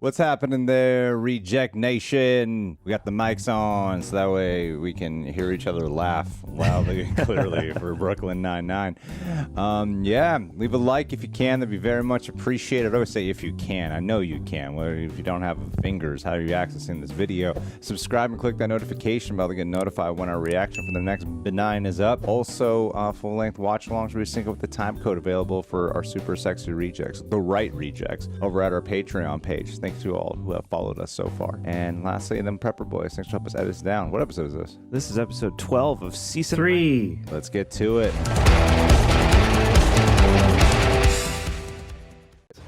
What's happening there, Reject Nation? We got the mics on, so that way we can hear each other laugh loudly and clearly for Brooklyn Nine-Nine. Yeah, leave a like if you can. That'd be very much appreciated. I always say if you can. I know you can. Well, if you don't have fingers, how are you accessing this video? Subscribe and click that notification bell to get notified when our reaction for the next benign is up. Also, full-length watch-alongs where we sync up with the time code available for our super sexy rejects, the right rejects, over at our Patreon page. Thanks to all who have followed us so far. And lastly, them Prepper Boys. Thanks for helping us edit this down. What episode is this? This is episode 12 of season 3. Let's get to it.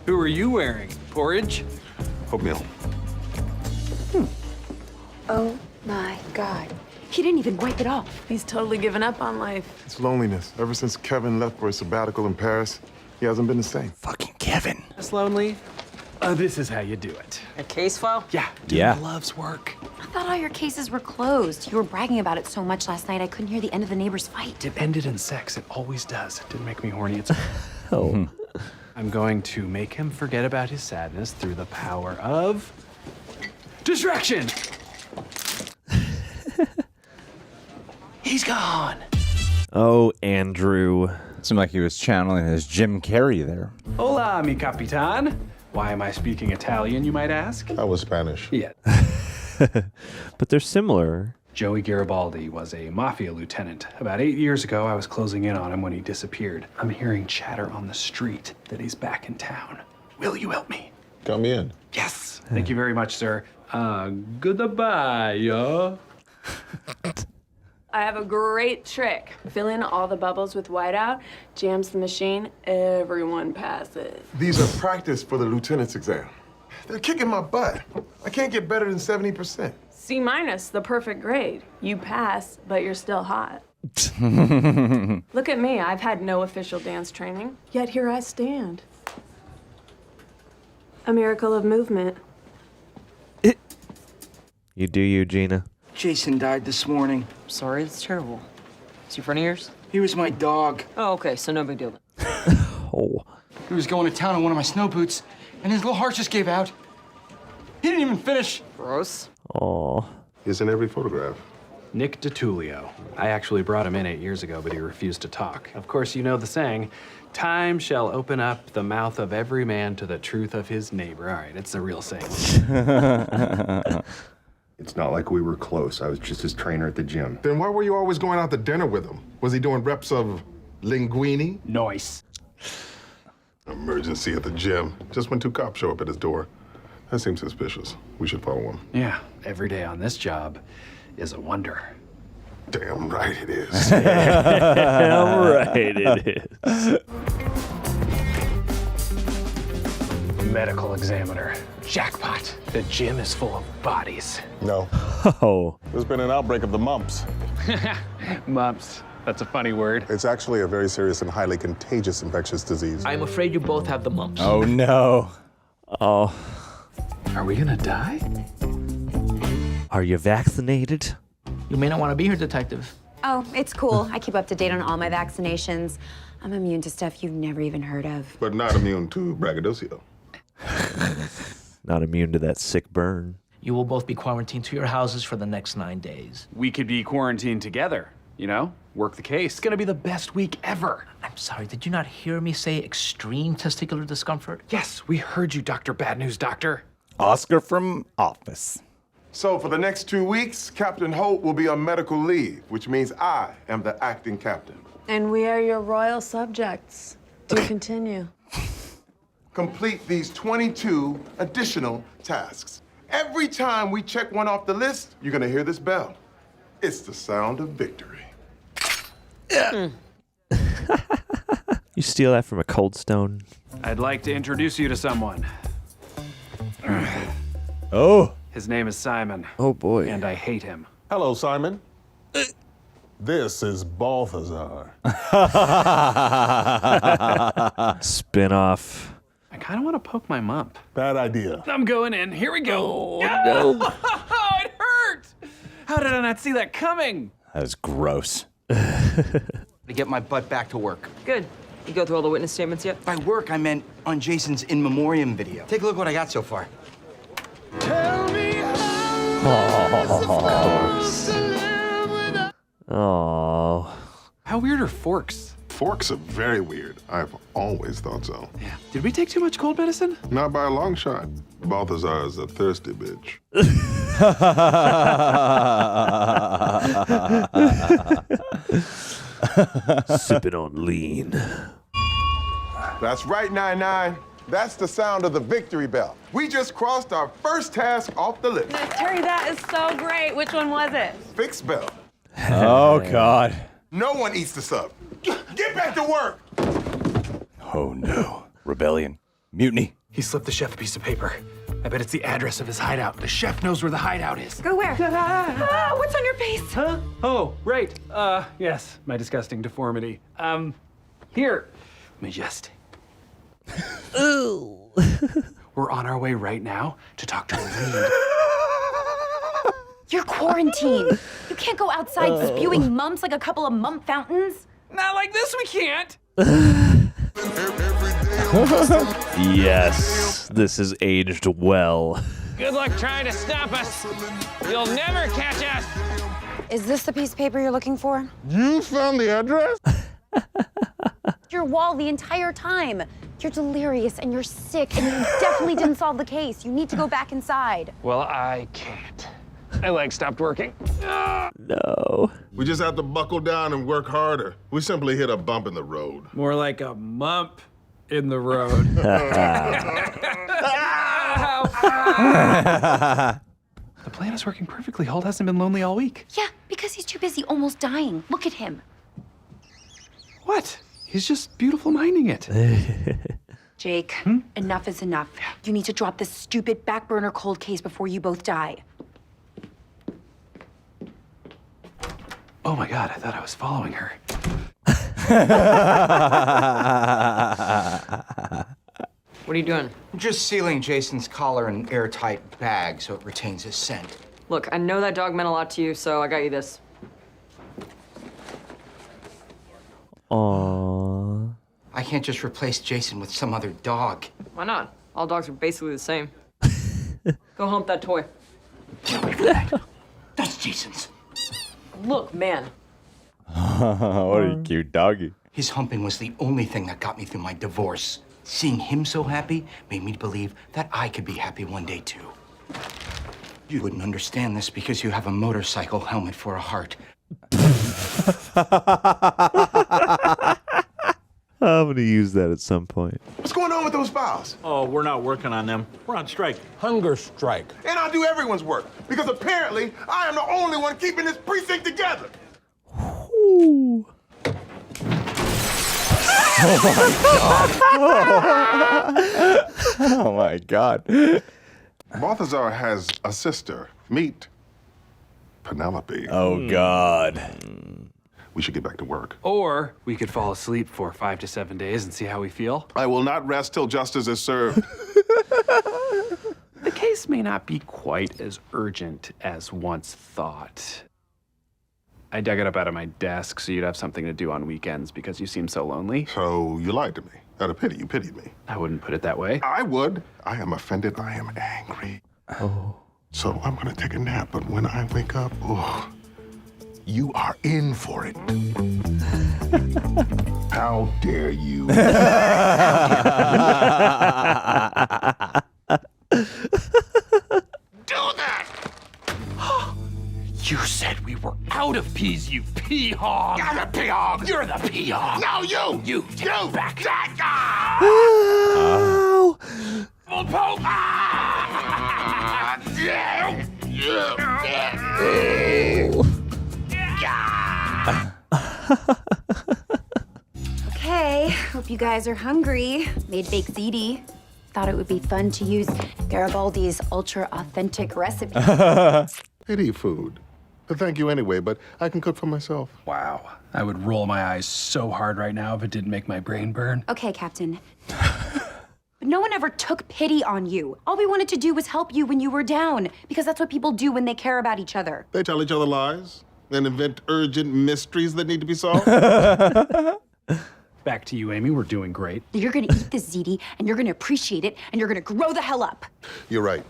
Who are you wearing? Porridge? Oatmeal. Oh my God. He didn't even wipe it off. He's totally given up on life. It's loneliness. Ever since Kevin left for a sabbatical in Paris, he hasn't been the same. Fucking Kevin. Just lonely? This is how you do it. A case file? Yeah. Yeah. Loves work. I thought all your cases were closed. You were bragging about it so much last night I couldn't hear the end of the neighbor's fight. It ended in sex. It always does. It didn't make me horny. It's Oh. I'm going to make him forget about his sadness through the power of distraction. He's gone. Oh, Andrew. Seemed like he was channeling his Jim Carrey there. Hola, mi capitan. Why am I speaking Italian, you might ask? I was Spanish. Yeah. But they're similar. Joey Garibaldi was a mafia lieutenant. About 8 years ago, I was closing in on him when he disappeared. I'm hearing chatter on the street that he's back in town. Will you help me? Got me in. Yes. Thank you very much, sir. Goodbye, yo. I have a great trick. Fill in all the bubbles with whiteout, jams the machine, everyone passes. These are practice for the lieutenant's exam. They're kicking my butt. I can't get better than 70%. C-, the perfect grade. You pass, but you're still hot. Look at me, I've had no official dance training, yet here I stand. A miracle of movement. You do you, Gina. Jason died this morning. Sorry, that's terrible. Is he a friend of yours? He was my dog. Oh, okay, so no big deal. Oh. He was going to town on one of my snow boots, and his little heart just gave out. He didn't even finish. Gross. Oh. He's in every photograph. Nick DiTullio. I actually brought him in 8 years ago, but he refused to talk. Of course, you know the saying, time shall open up the mouth of every man to the truth of his neighbor. All right, it's a real saying. It's not like we were close. I was just his trainer at the gym. Then why were you always going out to dinner with him? Was he doing reps of linguine? Noise. Emergency at the gym. Just when 2 cops show up at his door. That seems suspicious. We should follow him. Yeah, every day on this job is a wonder. Damn right it is. Damn right it is. Medical examiner. Jackpot. The gym is full of bodies. No. Oh. There's been an outbreak of the mumps. Mumps. That's a funny word. It's actually a very serious and highly contagious infectious disease. I'm afraid you both have the mumps. Oh no. Oh. Are we gonna die? Are you vaccinated? You may not want to be here, detective. Oh, it's cool. I keep up to date on all my vaccinations. I'm immune to stuff you've never even heard of. But not immune to braggadocio. Not immune to that sick burn. You will both be quarantined to your houses for the next 9 days. We could be quarantined together, you know? Work the case. It's gonna be the best week ever. I'm sorry, did you not hear me say extreme testicular discomfort? Yes, we heard you, Dr. Bad News Doctor. Oscar from Office. So for the next 2 weeks, Captain Holt will be on medical leave, which means I am the acting captain. And we are your royal subjects. Do continue. Complete these 22 additional tasks. Every time we check one off the list, you're gonna hear this bell. It's the sound of victory. You steal that from a Cold Stone? I'd like to introduce you to someone. Oh. His name is Simon. Oh boy. And I hate him. Hello, Simon. This is Balthazar. Spin-off. I kind of want to poke my mump. Bad idea. I'm going in. Here we go. Oh, no. Oh, it hurt. How did I not see that coming? That was gross. To get my butt back to work. Good. You go through all the witness statements yet? By work, I meant on Jason's in memoriam video. Take a look what I got so far. Oh. How weird are forks? Forks are very weird. I've always thought so. Yeah. Did we take too much cold medicine? Not by a long shot. Balthazar is a thirsty bitch. Sipping on lean. That's right, 9-9. That's the sound of the victory bell. We just crossed our first task off the list. Terry, that is so great. Which one was it? Fixed bell. Oh, God. No one eats the sub. Get back to work! Oh, no. Rebellion. Mutiny. He slipped the chef a piece of paper. I bet it's the address of his hideout. The chef knows where the hideout is. Go where? Ah, what's on your face? Huh? Oh, right. Yes, my disgusting deformity. Here. Majestic. Ooh. We're on our way right now to talk to a lead. You're quarantined. You can't go outside spewing mumps like a couple of mump fountains. Not like this, we can't. Yes, this is aged well. Good luck trying to stop us. You'll never catch us. Is this the piece of paper you're looking for? You found the address? Your wall the entire time. You're delirious and you're sick and you definitely didn't solve the case. You need to go back inside. Well, I can't. My leg stopped working. No. We just have to buckle down and work harder. We simply hit a bump in the road. More like a mump in the road. The plan is working perfectly. Holt hasn't been lonely all week. Yeah, because he's too busy almost dying. Look at him. What? He's just beautiful minding it. Jake, enough is enough. You need to drop this stupid back burner cold case before you both die. Oh my God, I thought I was following her. What are you doing? I'm just sealing Jason's collar in an airtight bag so it retains his scent. Look, I know that dog meant a lot to you, so I got you this. Aww. I can't just replace Jason with some other dog. Why not? All dogs are basically the same. Go hump that toy. Get away from that. That's Jason's. Look, man. What a cute doggy. His humping was the only thing that got me through my divorce. Seeing him so happy made me believe that I could be happy one day too. You wouldn't understand this because you have a motorcycle helmet for a heart. I'm gonna use that at some point. What's going on with those files? Oh, we're not working on them. We're on strike. Hunger strike. And I'll do everyone's work because apparently I am the only one keeping this precinct together. Ooh. Oh, my God. Balthazar has a sister. Meet Penelope. Oh, God. We should get back to work. Or we could fall asleep for 5 to 7 days and see how we feel. I will not rest till justice is served. The case may not be quite as urgent as once thought. I dug it up out of my desk so you'd have something to do on weekends because you seem so lonely. So you lied to me. Out of pity, you pitied me. I wouldn't put it that way. I would. I am offended. I am angry. Oh. So I'm gonna take a nap, but when I wake up, oh, you are in for it. How dare you? Do that! You said we were out of peas, you pea-hog! I'm a pee-hog! You're the pea-hog! No, you! You back! Oh. Full poke! Okay, hope you guys are hungry. Made baked ziti. Thought it would be fun to use Garibaldi's ultra-authentic recipe. Pity food. But thank you anyway, but I can cook for myself. Wow. I would roll my eyes so hard right now if it didn't make my brain burn. Okay, Captain. But no one ever took pity on you. All we wanted to do was help you when you were down, because that's what people do when they care about each other. They tell each other lies and invent urgent mysteries that need to be solved. Back to you, Amy. We're doing great. You're gonna eat this ziti, and you're gonna appreciate it, and you're gonna grow the hell up. You're right.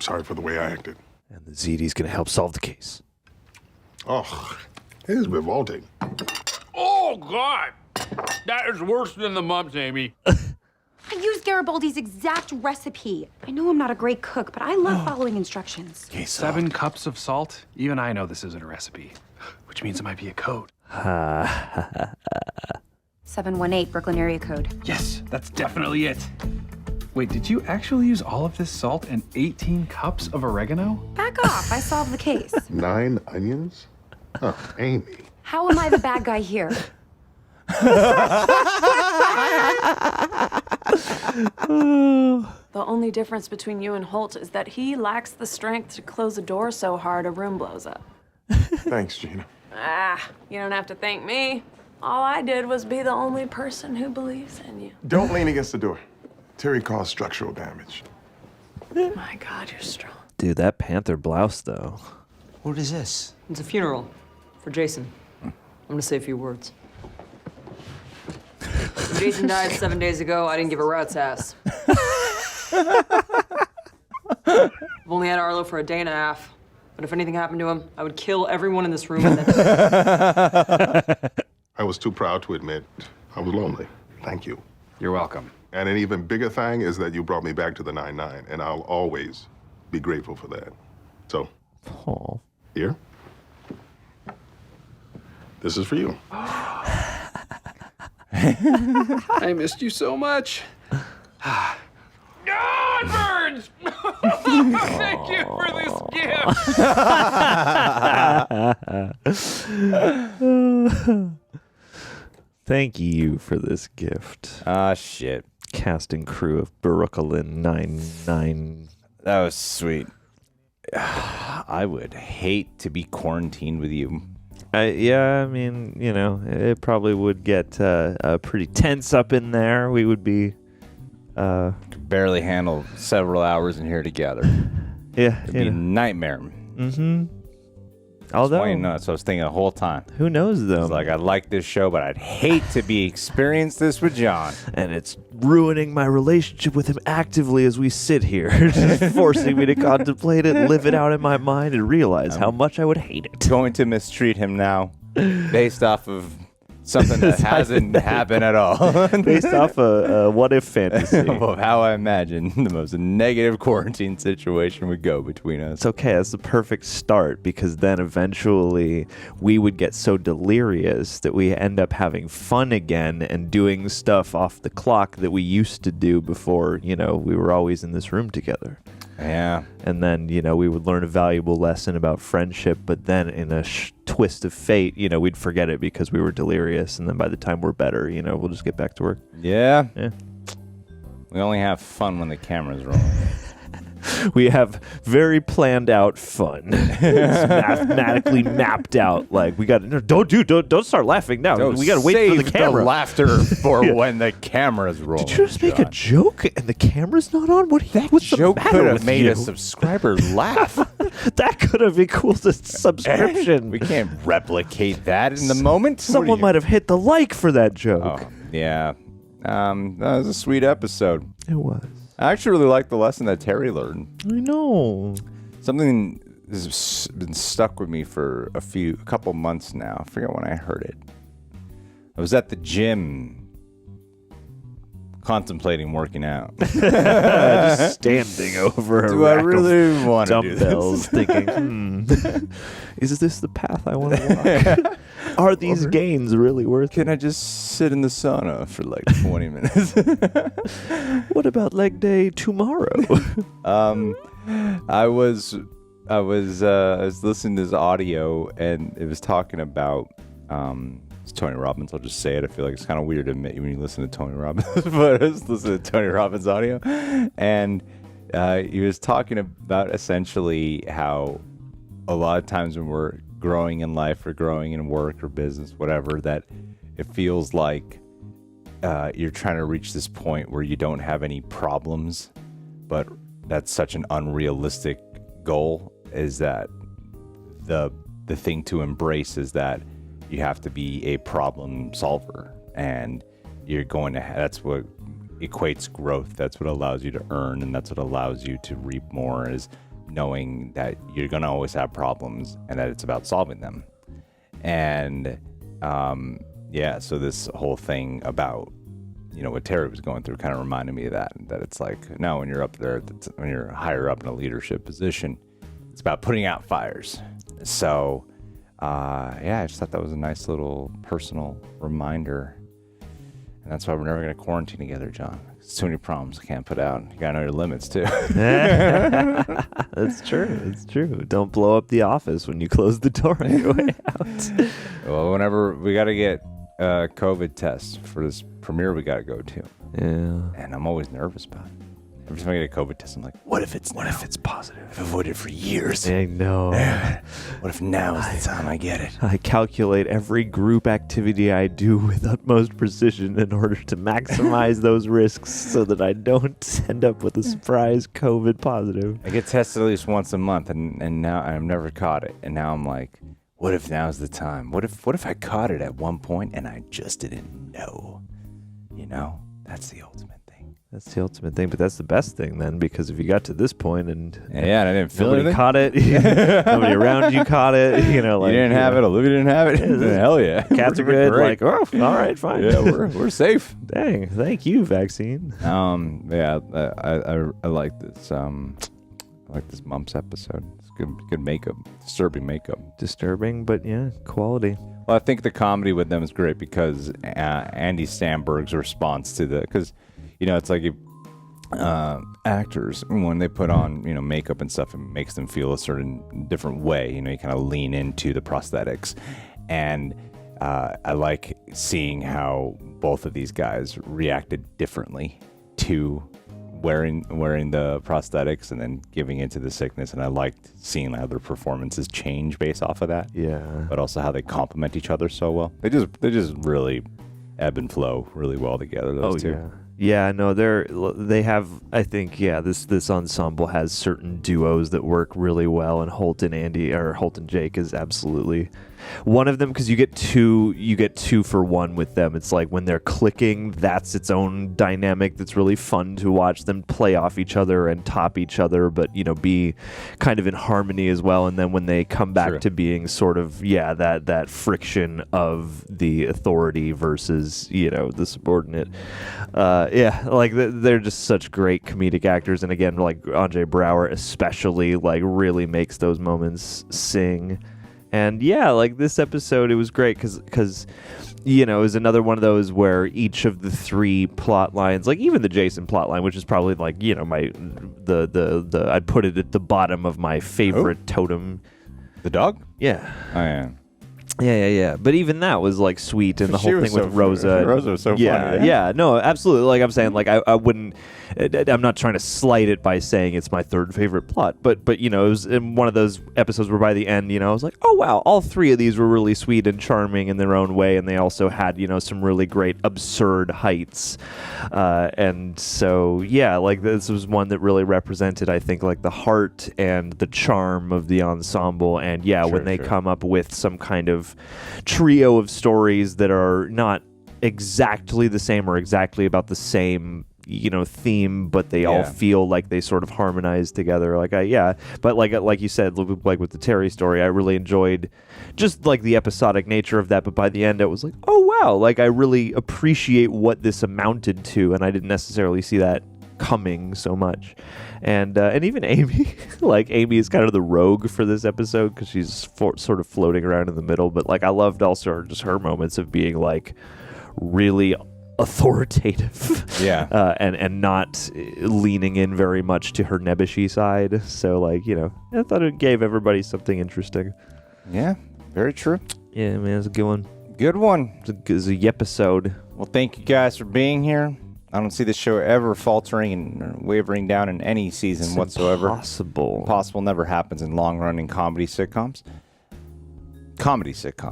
sorry for the way I acted. And the ZD's gonna help solve the case. Oh, it is revolting. Oh, God! That is worse than the Mumps, Amy. I used Garibaldi's exact recipe. I know I'm not a great cook, but I love following instructions. Okay, 7 cups of salt? Even I know this isn't a recipe, which means it might be a code. 718 Brooklyn area code. Yes, that's definitely it. Wait, did you actually use all of this salt and 18 cups of oregano? Back off, I solved the case. 9 onions? Oh, Amy. How am I the bad guy here? The only difference between you and Holt is that he lacks the strength to close a door so hard a room blows up. Thanks, Gina. You don't have to thank me. All I did was be the only person who believes in you. Don't lean against the door. Terry caused structural damage. My God, you're strong. Dude, that panther blouse, though. What is this? It's a funeral for Jason. I'm gonna say a few words. When Jason died 7 days ago, I didn't give a rat's ass. I've only had Arlo for a day and a half, but if anything happened to him, I would kill everyone in this room and then... I was too proud to admit I was lonely. Thank you. You're welcome. And an even bigger thing is that you brought me back to the 9-9, and I'll always be grateful for that. So, here. This is for you. I missed you so much. Ah, it burns! Thank you for this gift. Thank you for this gift. Ah, shit. Cast and crew of Brooklyn 99. That was sweet. I would hate to be quarantined with you. Yeah, I mean, you know, it probably would get pretty tense up in there. We would be... Could barely handle several hours in here together. Yeah. It'd be a nightmare. Mm-hmm. Although, you know, that's what I was thinking the whole time. Who knows, though? It's like, I like this show, but I'd hate to experience this with John. And it's ruining my relationship with him actively as we sit here, just forcing me to contemplate it, live it out in my mind, and realize how much I would hate it. Going to mistreat him now, based off of something that hasn't happened at all. Based off a what-if fantasy. Of how I imagine the most negative quarantine situation would go between us. It's okay. That's the perfect start, because then eventually we would get so delirious that we end up having fun again and doing stuff off the clock that we used to do before, you know, we were always in this room together. Yeah. And then, you know, we would learn a valuable lesson about friendship, but then in a twist of fate, you know, we'd forget it because we were delirious. And then by the time we're better, you know, we'll just get back to work. Yeah. Yeah. We only have fun when the camera's rolling. We have very planned out fun. It's mathematically mapped out. Like, we got to don't start laughing now. We got to wait for the camera. The laughter for when the camera's rolling. Did you just make a joke and the camera's not on? What's joke the matter could have with made you? a subscriber laugh. That could have equaled a subscription. We can't replicate that in the moment. Someone might have hit the like for that joke. Oh, yeah. That was a sweet episode. It was. I actually really liked the lesson that Terry learned. I know. Something has been stuck with me for a couple months now. I forget when I heard it. I was at the gym contemplating working out. Just standing over a rack of want to do dumbbells, thinking, is this the path I want to walk? Are these gains really worth it? Can I just sit in the sauna for like 20 minutes? What about leg day tomorrow? I was listening to this audio, and it was talking about it's Tony Robbins. I'll just say it. I feel like it's kind of weird to admit when you listen to Tony Robbins, but I was listening to Tony Robbins audio, and he was talking about essentially how a lot of times when we're growing in life or growing in work or business, whatever, that it feels like you're trying to reach this point where you don't have any problems, but that's such an unrealistic goal. Is that the thing to embrace is that you have to be a problem solver, and you're going to that's what equates growth. That's what allows you to earn, and that's what allows you to reap more, is knowing that you're going to always have problems and that it's about solving them. And so this whole thing about, what Terry was going through kind of reminded me of that it's like, no, when you're up there, when you're higher up in a leadership position, it's about putting out fires. So, I just thought that was a nice little personal reminder. And that's why we're never going to quarantine together, John. There's too many problems I can't put out. You got to know your limits, too. That's true. It's true. Don't blow up the office when you close the door on your way out. Well, whenever we got to get COVID tests for this premiere we got to go to. Yeah. And I'm always nervous about it. Every time I get a COVID test, I'm like, what if it's positive? I've avoided it for years. I know. What if now is the time I get it? I calculate every group activity I do with utmost precision in order to maximize those risks so that I don't end up with a surprise COVID positive. I get tested at least once a month, and now I've never caught it. And now I'm like, what if now's the time? What if I caught it at one point and I just didn't know? That's the ultimate. That's the ultimate thing, but that's the best thing then, because if you got to this point and and I didn't feel nobody anything. caught it, nobody around you caught it, you didn't have it, Olivia didn't have it. Hell yeah, cats are good. Great. Like, oh, all right, fine. Yeah, we're safe. Dang, thank you, vaccine. I like this. I like this Mumps episode. It's good makeup, disturbing makeup. Disturbing, but yeah, quality. Well, I think the comedy with them is great because Andy Samberg's response to because. It's like actors, when they put on, makeup and stuff, it makes them feel a certain different way. You kind of lean into the prosthetics. And I like seeing how both of these guys reacted differently to wearing the prosthetics and then giving into the sickness. And I liked seeing how their performances change based off of that. Yeah. But also how they complement each other so well. They just really ebb and flow really well together, those two. Yeah. Yeah, no, they have, I think, this ensemble has certain duos that work really well, and Holt and Jake is absolutely one of them, because you get two for one with them. It's like when they're clicking, that's its own dynamic that's really fun to watch them play off each other and top each other, but be kind of in harmony as well. And then when they come back to being sort of that friction of the authority versus the subordinate, they're just such great comedic actors. And again, like Andre Braugher especially, like really makes those moments sing. And this episode, it was great because it was another one of those where each of the three plot lines, like even the Jason plot line, which is probably like I'd put it at the bottom of my favorite totem. The dog? Yeah. Oh yeah. Yeah. But even that was like sweet, and the whole thing with Rosa. Rosa was so funny. Yeah. No, absolutely. Like I'm saying, like I wouldn't. I'm not trying to slight it by saying it's my third favorite plot, but it was in one of those episodes where by the end, I was like, oh wow, all three of these were really sweet and charming in their own way, and they also had some really great absurd heights, and so like this was one that really represented, I think, like the heart and the charm of the ensemble, and when they come up with some kind of trio of stories that are not exactly the same or exactly about the same theme, but they all feel like they sort of harmonize together. But like you said, like with the Terry story, I really enjoyed just like the episodic nature of that. But by the end, it was like, oh wow, like I really appreciate what this amounted to, and I didn't necessarily see that coming so much. And even Amy, like Amy is kind of the rogue for this episode because she's sort of floating around in the middle. But like I loved also just her moments of being like really authoritative, and not leaning in very much to her nebbishy side. So like I thought it gave everybody something interesting. Yeah, very true. Yeah, man, it's a good one. Good one. It's a episode. Well, thank you guys for being here. I don't see the show ever faltering and wavering down in any season whatsoever. Impossible never happens in long-running comedy sitcoms. Comedy situation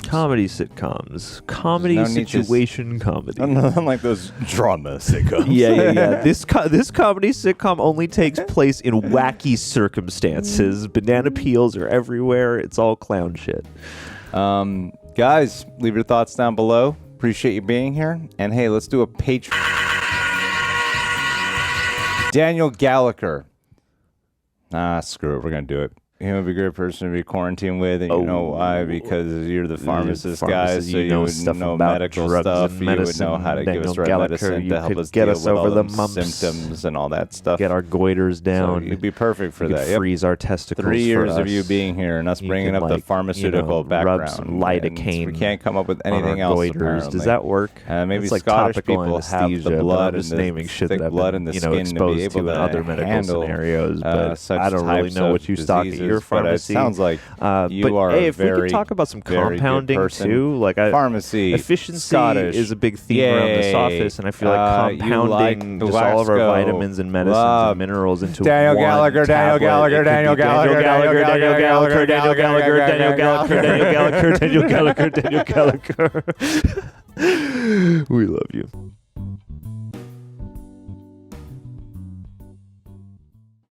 comedy. Unlike those drama sitcoms. Yeah. This comedy sitcom only takes place in wacky circumstances. Banana peels are everywhere. It's all clown shit. Guys, leave your thoughts down below. Appreciate you being here. And hey, let's do a Patron. Daniel Gallagher. Screw it. We're going to do it. He would be a great person to be quarantined with, and you know why? Because you're the pharmacist guy, so you would know medical stuff. You would know how to give us right medicine to help us get deal us with over all the the mumps, symptoms and all that stuff. Get our goiters down. So you'd be perfect for that. Freeze our testicles. 3 years for of you being here and us bringing up the pharmaceutical background. Rub some lidocaine. We can't come up with anything else. Goiters. Apparently. Does that work? Maybe it's like Scottish topical people have anesthesia, the blood I'm just and the naming shit thick that I've blood been, in the skin to be exposed able to in to other medical handle, scenarios. But such I don't really types know of what you stock at your diseases, but it pharmacy. sounds like you but are hey, a if we could very, talk about some very good compounding person. too, like Pharmacy, efficiency Scottish. is a big theme around this Yay. office, and I feel like compounding the just all of our Waxco. vitamins and medicines and minerals into Daniel one Gallagher, Daniel tablet. Gallagher, It could Daniel be Gallagher, Daniel Gallagher, Daniel Gallagher, Daniel Gallagher, Daniel Gallagher, Daniel Gallagher, Daniel Gallagher. We love you.